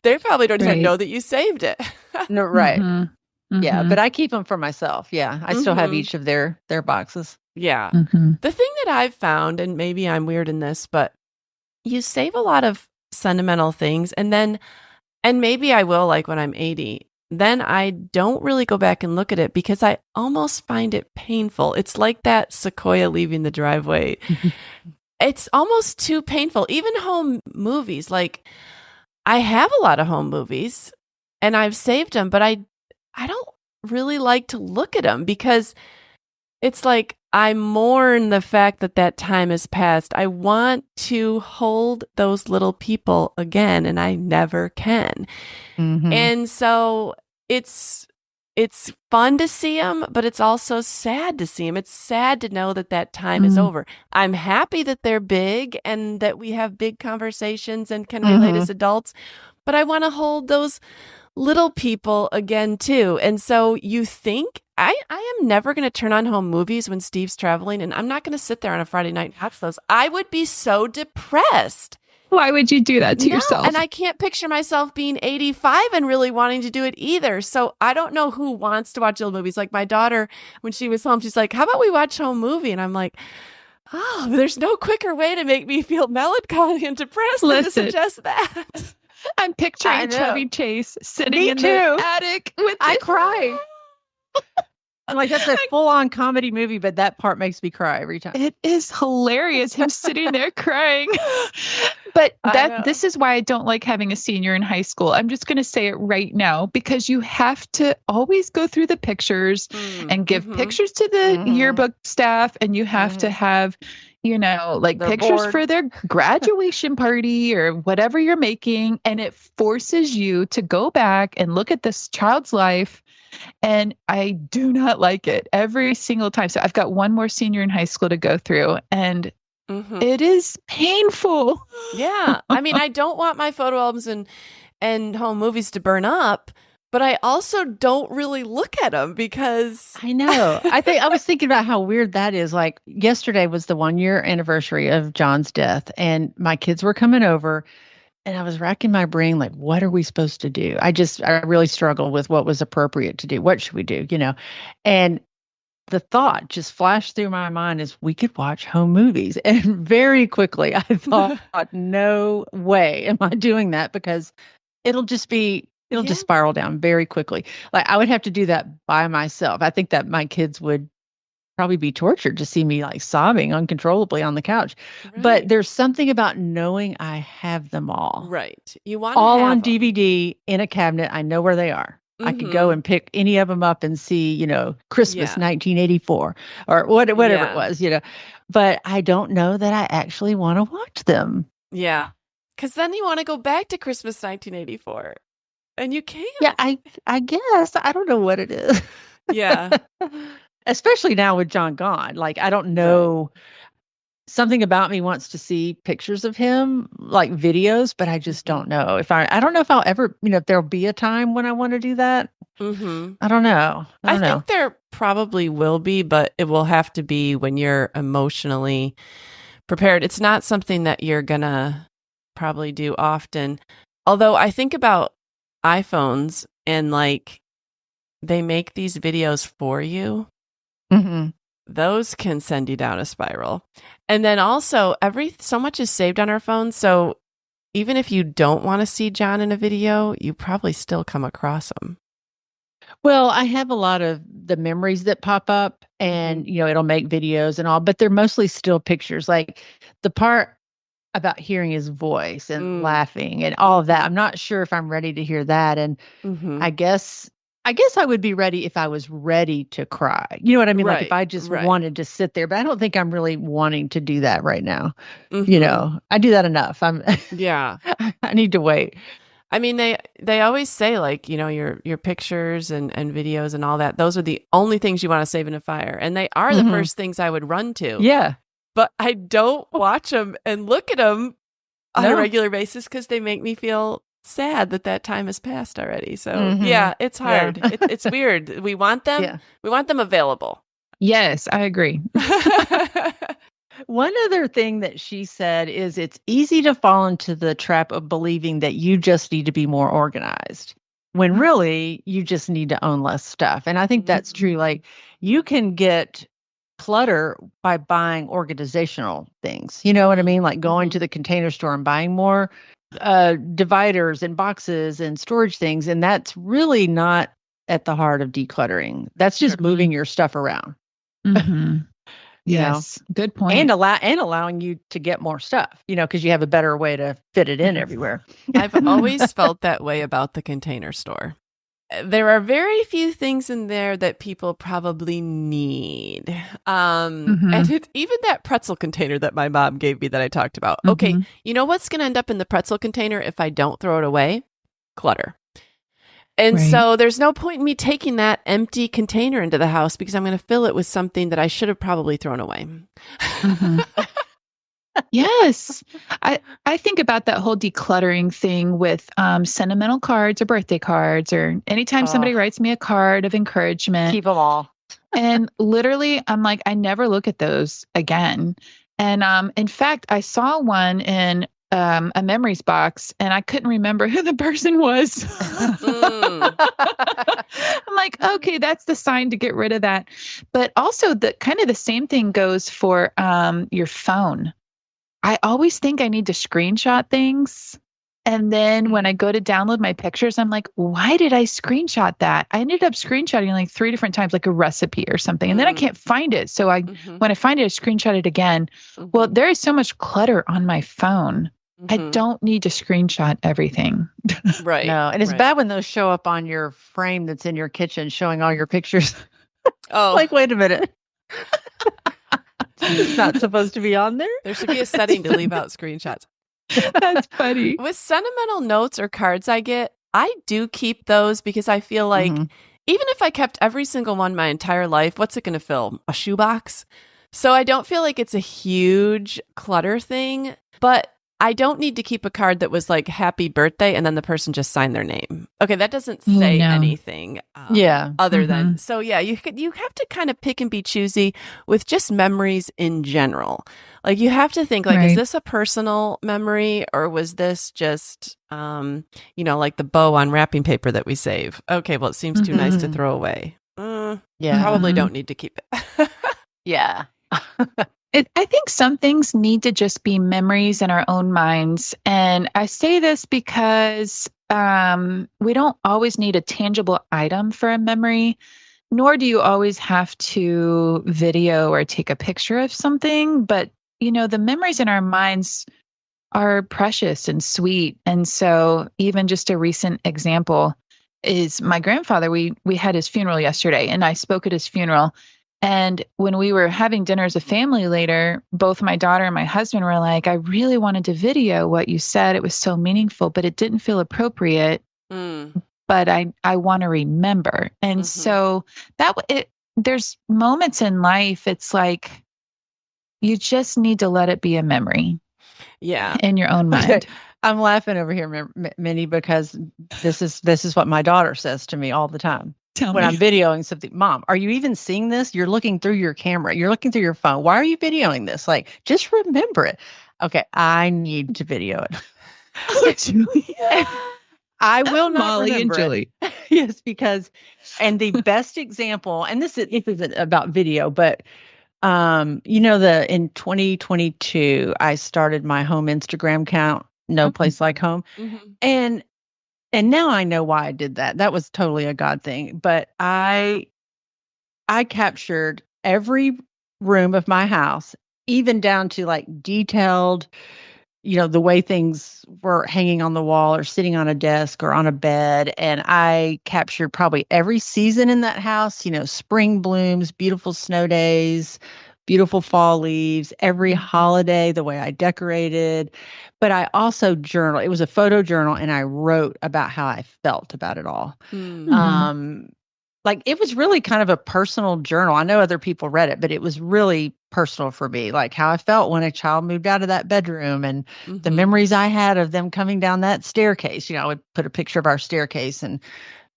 They probably don't even know that you saved it. No, right. Mm-hmm. Yeah, but I keep them for myself. Yeah, I still have each of their boxes. Yeah. Mm-hmm. The thing that I've found, and maybe I'm weird in this, but you save a lot of sentimental things, and maybe I will, like when I'm 80, then I don't really go back and look at it because I almost find it painful. It's like that sequoia leaving the driveway. It's almost too painful. Even home movies, like I have a lot of home movies and I've saved them, but I don't really like to look at them because it's like I mourn the fact that time has passed. I want to hold those little people again, and I never can. Mm-hmm. And so it's fun to see them, but it's also sad to see them. It's sad to know that time is over. I'm happy that they're big and that we have big conversations and can relate as adults, but I want to hold those little people again too. And so you think I am never going to turn on home movies when Steve's traveling, and I'm not going to sit there on a Friday night and watch those. I would be so depressed. Why would you do that to yourself? And I can't picture myself being 85 and really wanting to do it either. So I don't know who wants to watch old movies. Like my daughter, when she was home, she's like, how about we watch home movie? And I'm like, oh, there's no quicker way to make me feel melancholy and depressed than to suggest that. I'm picturing Chevy Chase sitting Me in too. the attic with I cry. I'm like, that's a full-on comedy movie, but that part makes me cry every time. It is hilarious, him sitting there crying. But this is why I don't like having a senior in high school. I'm just going to say it right now, because you have to always go through the pictures and give pictures to the yearbook staff, and you have to have, like their pictures board for their graduation party or whatever you're making. And it forces you to go back and look at this child's life. And I do not like it every single time. So I've got one more senior in high school to go through, and it is painful. Yeah. I mean, I don't want my photo albums and home movies to burn up, but I also don't really look at them because I know. I was thinking about how weird that is. Like yesterday was the 1 year anniversary of John's death, and my kids were coming over, and I was racking my brain, like, what are we supposed to do? I really struggled with what was appropriate to do. What should we do? And the thought just flashed through my mind is we could watch home movies. And very quickly I thought, no way am I doing that, because it'll just spiral down very quickly. Like I would have to do that by myself. I think that my kids would probably be tortured to see me like sobbing uncontrollably on the couch. Right. But there's something about knowing I have them all. Right. You want to all have on them. DVD in a cabinet. I know where they are. I could go and pick any of them up and see, Christmas 1984 or whatever it was, But I don't know that I actually want to watch them. Yeah. Because then you want to go back to Christmas 1984. And you can't. Yeah, I guess. I don't know what it is. Yeah. Especially now with John gone. Like, I don't know. Right. Something about me wants to see pictures of him, like videos, but I just don't know I don't know if I'll ever, if there'll be a time when I want to do that. Mm-hmm. I don't know. I think there probably will be, but it will have to be when you're emotionally prepared. It's not something that you're going to probably do often. Although I think about iPhones and like they make these videos for you. Mm-hmm. Those can send you down a spiral. And then also so much is saved on our phones. So even if you don't want to see John in a video, you probably still come across him. Well, I have a lot of the memories that pop up and, it'll make videos and all, but they're mostly still pictures. Like the part about hearing his voice and laughing and all of that. I'm not sure if I'm ready to hear that. And I guess I would be ready if I was ready to cry. You know what I mean? Right, like if I just wanted to sit there, but I don't think I'm really wanting to do that right now. Mm-hmm. I do that enough. I need to wait. I mean, they always say like, your pictures and videos and all that. Those are the only things you want to save in a fire. And they are the first things I would run to. Yeah. But I don't watch them and look at them on a regular basis because they make me feel sad that time has passed already. So yeah, it's hard. Yeah. It's weird. We want them. Yeah. We want them available. Yes, I agree. One other thing that she said is it's easy to fall into the trap of believing that you just need to be more organized when really you just need to own less stuff. And I think that's true. Like you can get clutter by buying organizational things. You know what I mean? Like going to the Container Store and buying more dividers and boxes and storage things. And that's really not at the heart of decluttering. That's just moving your stuff around. Mm-hmm. Yes. Good point. And allowing you to get more stuff, because you have a better way to fit it in everywhere. I've always felt that way about the Container Store. There are very few things in there that people probably need. And it's even that pretzel container that my mom gave me that I talked about. Okay, you know what's going to end up in the pretzel container if I don't throw it away? Clutter. And so there's no point in me taking that empty container into the house because I'm going to fill it with something that I should have probably thrown away. Yes. I think about that whole decluttering thing with sentimental cards or birthday cards or anytime somebody writes me a card of encouragement. Keep them all. And literally, I'm like, I never look at those again. And in fact, I saw one in a memories box and I couldn't remember who the person was. I'm like, okay, that's the sign to get rid of that. But also the kind of the same thing goes for your phone. I always think I need to screenshot things. And then when I go to download my pictures, I'm like, why did I screenshot that? I ended up screenshotting like 3 different times, like a recipe or something. And then I can't find it. So when I find it, I screenshot it again. Well, there is so much clutter on my phone. I don't need to screenshot everything. Right. No. And it's bad when those show up on your frame that's in your kitchen showing all your pictures. Oh, like, wait a minute. It's not supposed to be on there. There should be a setting to leave out screenshots. That's funny. With sentimental notes or cards I get, I do keep those because I feel like even if I kept every single one my entire life, what's it going to fill? A shoebox? So I don't feel like it's a huge clutter thing, but I don't need to keep a card that was like happy birthday and then the person just signed their name. Okay, that doesn't say anything other than, so yeah, you have to kind of pick and be choosy with just memories in general. Like you have to think like, is this a personal memory or was this just, like the bow on wrapping paper that we save? Okay, well, it seems too nice to throw away. Probably don't need to keep it. Yeah. I think some things need to just be memories in our own minds. And I say this because we don't always need a tangible item for a memory, nor do you always have to video or take a picture of something. But, the memories in our minds are precious and sweet. And so even just a recent example is my grandfather. We had his funeral yesterday and I spoke at his funeral. And when we were having dinner as a family later, both my daughter and my husband were like, I really wanted to video what you said. It was so meaningful, but it didn't feel appropriate. But I want to remember. And so there's moments in life, it's like, you just need to let it be a memory. Yeah. In your own mind. I'm laughing over here, Mindy, because this is what my daughter says to me all the time. When I'm videoing something, Mom, are you even seeing this? You're looking through your camera. You're looking through your phone. Why are you videoing this? Like, just remember it. Okay, I need to video it. Oh, Julie. I will not Molly remember and Julie. it. Yes, because, and the best example, and this isn't about video, but in 2022, I started my home Instagram account, No Place Like Home. And now I know why I did that. That was totally a God thing. But I captured every room of my house, even down to like detailed, the way things were hanging on the wall or sitting on a desk or on a bed. And I captured probably every season in that house, spring blooms, beautiful snow days, beautiful fall leaves, every holiday, the way I decorated. But I also journal. It was a photo journal, and I wrote about how I felt about it all. Like it was really kind of a personal journal. I know other people read it, but it was really personal for me, like how I felt when a child moved out of that bedroom and the memories I had of them coming down that staircase. I would put a picture of our staircase and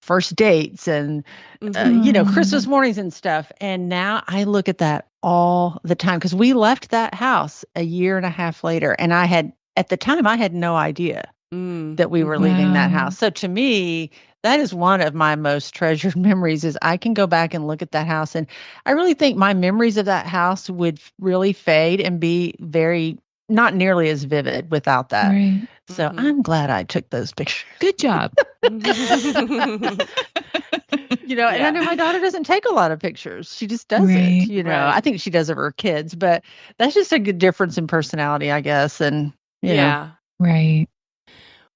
first dates and, Christmas mornings and stuff. And now I look at that all the time because we left that house a year and a half later. And at the time, I had no idea that we were leaving that house. So to me, that is one of my most treasured memories is I can go back and look at that house. And I really think my memories of that house would really fade and be not nearly as vivid without that. Right. So I'm glad I took those pictures. Good job. And I know my daughter doesn't take a lot of pictures. She just doesn't, Right. I think she does of her kids, but that's just a good difference in personality, I guess. And, yeah. Right.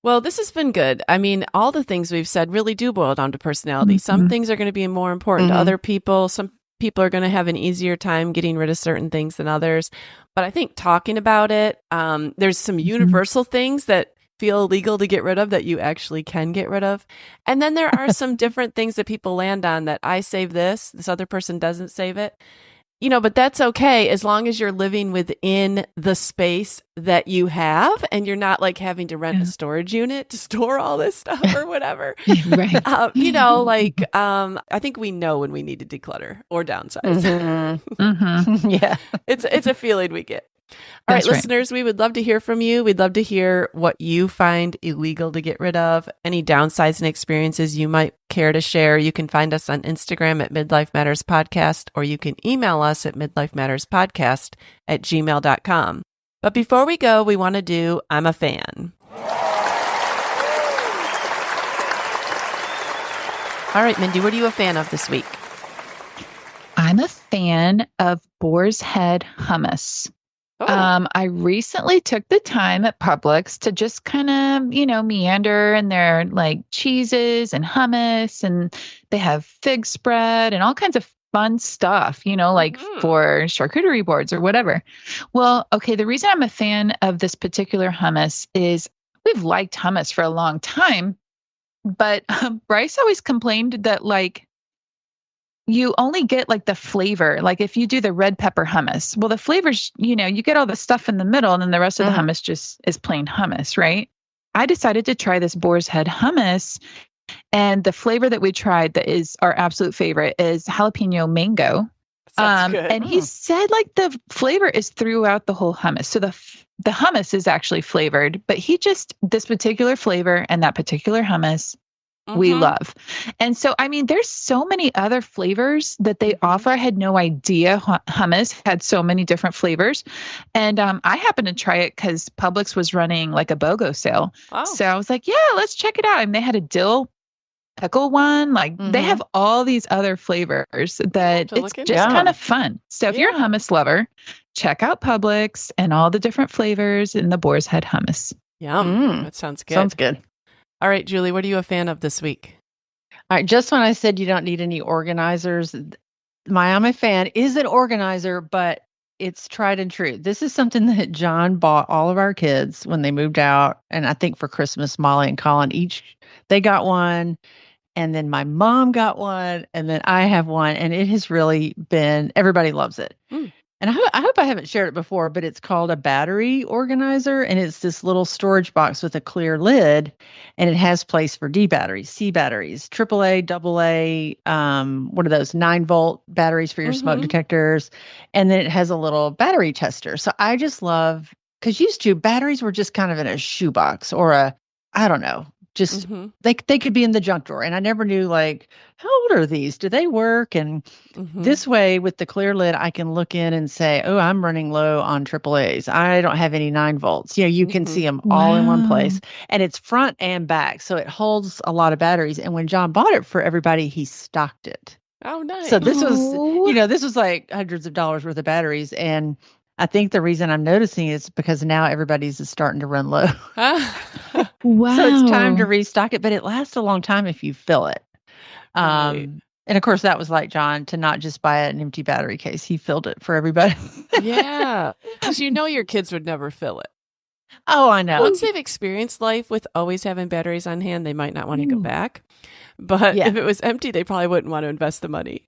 Well, this has been good. I mean, all the things we've said really do boil down to personality. Some things are going to be more important to other people. Some people are going to have an easier time getting rid of certain things than others. But I think talking about it, there's some universal things that feel illegal to get rid of that you actually can get rid of. And then there are some different things that people land on that I save this other person doesn't save it. But that's okay as long as you're living within the space that you have and you're not like having to rent a storage unit to store all this stuff or whatever. Right. I think we know when we need to declutter or downsize. Yeah. It's a feeling we get. All right, listeners, we would love to hear from you. We'd love to hear what you find illegal to get rid of, any downsizing experiences you might care to share. You can find us on Instagram at Midlife Matters Podcast, or you can email us at midlifematterspodcast@gmail.com. But before we go, we want to do I'm a Fan. All right, Mindy, what are you a fan of this week? I'm a fan of Boar's Head hummus. I recently took the time at Publix to just kind of, meander in their like cheeses and hummus, and they have fig spread and all kinds of fun stuff, for charcuterie boards or whatever. Well, okay, the reason I'm a fan of this particular hummus is we've liked hummus for a long time, but Bryce always complained that you only get like the flavor. Like if you do the red pepper hummus, well, the flavors, you get all the stuff in the middle and then the rest of the hummus just is plain hummus, right? I decided to try this boar's head hummus, and the flavor that we tried that is our absolute favorite is jalapeno mango. Sounds good. And he said like the flavor is throughout the whole hummus. So the hummus is actually flavored, but this particular flavor and that particular hummus we love. And so, I mean, there's so many other flavors that they offer. I had no idea hummus had so many different flavors. And I happened to try it because Publix was running like a BOGO sale. Wow. So I was like, yeah, let's check it out. And they had a dill pickle one. Like they have all these other flavors that it's just kind of fun. So if you're a hummus lover, check out Publix and all the different flavors in the Boar's Head hummus. Yum. That sounds good. Sounds good. All right, Julie, what are you a fan of this week? All right, just when I said you don't need any organizers, my I'm a fan is an organizer, but it's tried and true. This is something that John bought all of our kids when they moved out. And I think for Christmas, Molly and Colin they got one. And then my mom got one. And then I have one. And it has really been, everybody loves it. And I hope I haven't shared it before, but it's called a battery organizer. And it's this little storage box with a clear lid. And it has place for D batteries, C batteries, AAA, AA, what are those, 9-volt batteries for your smoke detectors. And then it has a little battery tester. So I just love, because used to batteries were just kind of in a shoebox or I don't know, just they could be in the junk drawer. And I never knew like, how old are these? Do they work? And this way with the clear lid, I can look in and say, oh, I'm running low on AAAs. I don't have any 9 volts. You can see them all in one place, and it's front and back. So it holds a lot of batteries. And when John bought it for everybody, he stocked it. Oh, nice. So this was, this was like hundreds of dollars worth of batteries. And I think the reason I'm noticing is because now everybody's is starting to run low. Wow. So it's time to restock it, but it lasts a long time if you fill it. And of course, that was like John to not just buy an empty battery case. He filled it for everybody. Yeah. Because your kids would never fill it. Oh, I know. Once they've experienced life with always having batteries on hand, they might not want to go back. But if it was empty, they probably wouldn't want to invest the money.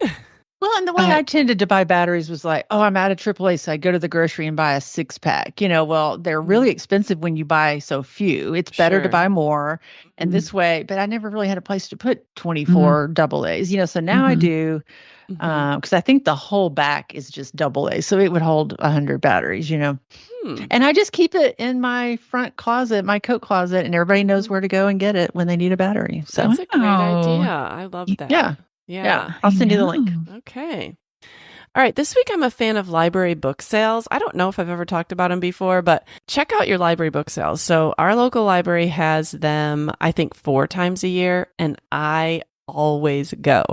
Well, and the way I tended to buy batteries was like, oh, I'm out of AAA, so I go to the grocery and buy a 6-pack. Well, they're really expensive when you buy so few. It's better to buy more. And this way, but I never really had a place to put 24 AAs, so now I do, because I think the whole back is just AA. So it would hold 100 batteries, And I just keep it in my front closet, my coat closet, and everybody knows where to go and get it when they need a battery. So that's a great idea. I love that. Yeah. I'll send you the link. Okay. All right. This week, I'm a fan of library book sales. I don't know if I've ever talked about them before, but check out your library book sales. So our local library has them, I think, 4 times a year, and I always go.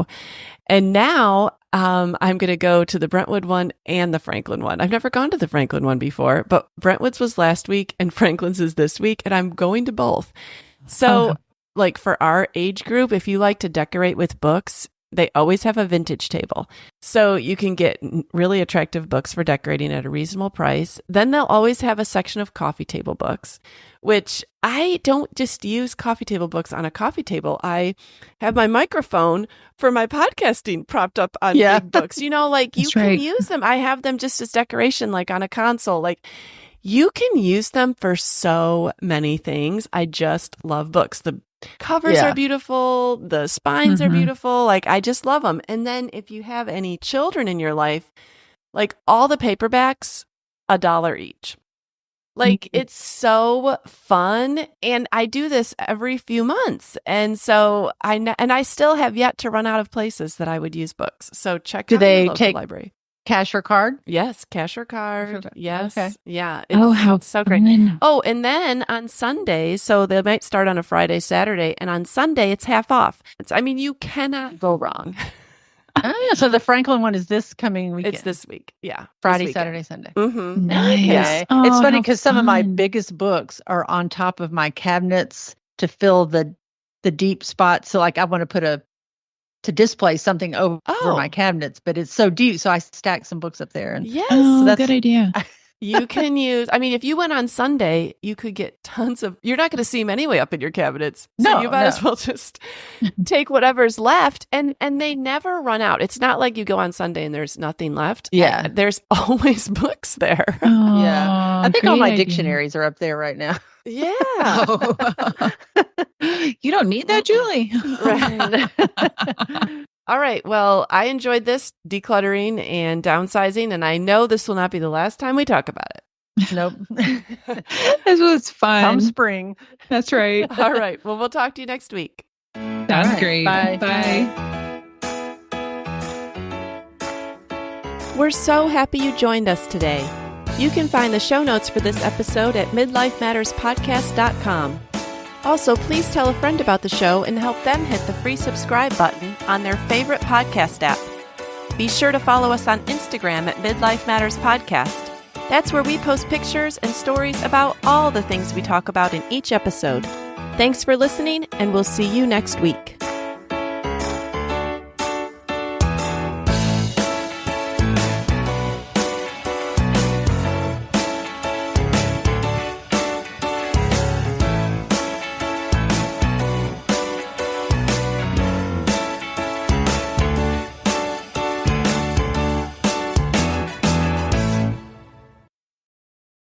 And now I'm going to go to the Brentwood one and the Franklin one. I've never gone to the Franklin one before, but Brentwood's was last week and Franklin's is this week, and I'm going to both. So like for our age group, if you like to decorate with books, they always have a vintage table. So you can get really attractive books for decorating at a reasonable price. Then they'll always have a section of coffee table books, which I don't just use coffee table books on a coffee table. I have my microphone for my podcasting propped up on big books. You can use them. I have them just as decoration, like on a console. Like you can use them for so many things. I just love books. The covers are beautiful. The spines are beautiful. Like, I just love them. And then if you have any children in your life, like all the paperbacks, $1 each. Like, it's so fun. And I do this every few months. And so I still have yet to run out of places that I would use books. So check out your local library. Cash or card? Yes, cash or card. Yes. Okay. Yeah. How so great. Fun. Oh, and then on Sundays, so they might start on a Friday, Saturday, and on Sunday it's half off. You cannot go wrong. So the Franklin one is this coming weekend? It's this week. Yeah. Friday, Saturday, Sunday. Nice. Yeah. It's funny because some of my biggest books are on top of my cabinets to fill the deep spots. So like I want to put to display something over my cabinets, but it's so deep. So I stack some books up there. And yes, so that's good idea. You can use, I mean, if you went on Sunday, you could get tons of, you're not going to see them anyway up in your cabinets. So No, you might no. as well just take whatever's left. And they never run out. It's not like you go on Sunday and there's nothing left. Yeah. There's always books there. Yeah. I think all great my idea. dictionaries are up there right now. Yeah. Oh. You don't need that, Julie. Right. All right. Well, I enjoyed this decluttering and downsizing, and I know this will not be the last time we talk about it. Nope. This was fun. Come spring. That's right. All right. Well, we'll talk to you next week. Sounds right. great. Bye. Bye. We're so happy you joined us today. You can find the show notes for this episode at midlifematterspodcast.com. Also, please tell a friend about the show and help them hit the free subscribe button on their favorite podcast app. Be sure to follow us on Instagram at Midlife Matters Podcast. That's where we post pictures and stories about all the things we talk about in each episode. Thanks for listening, and we'll see you next week.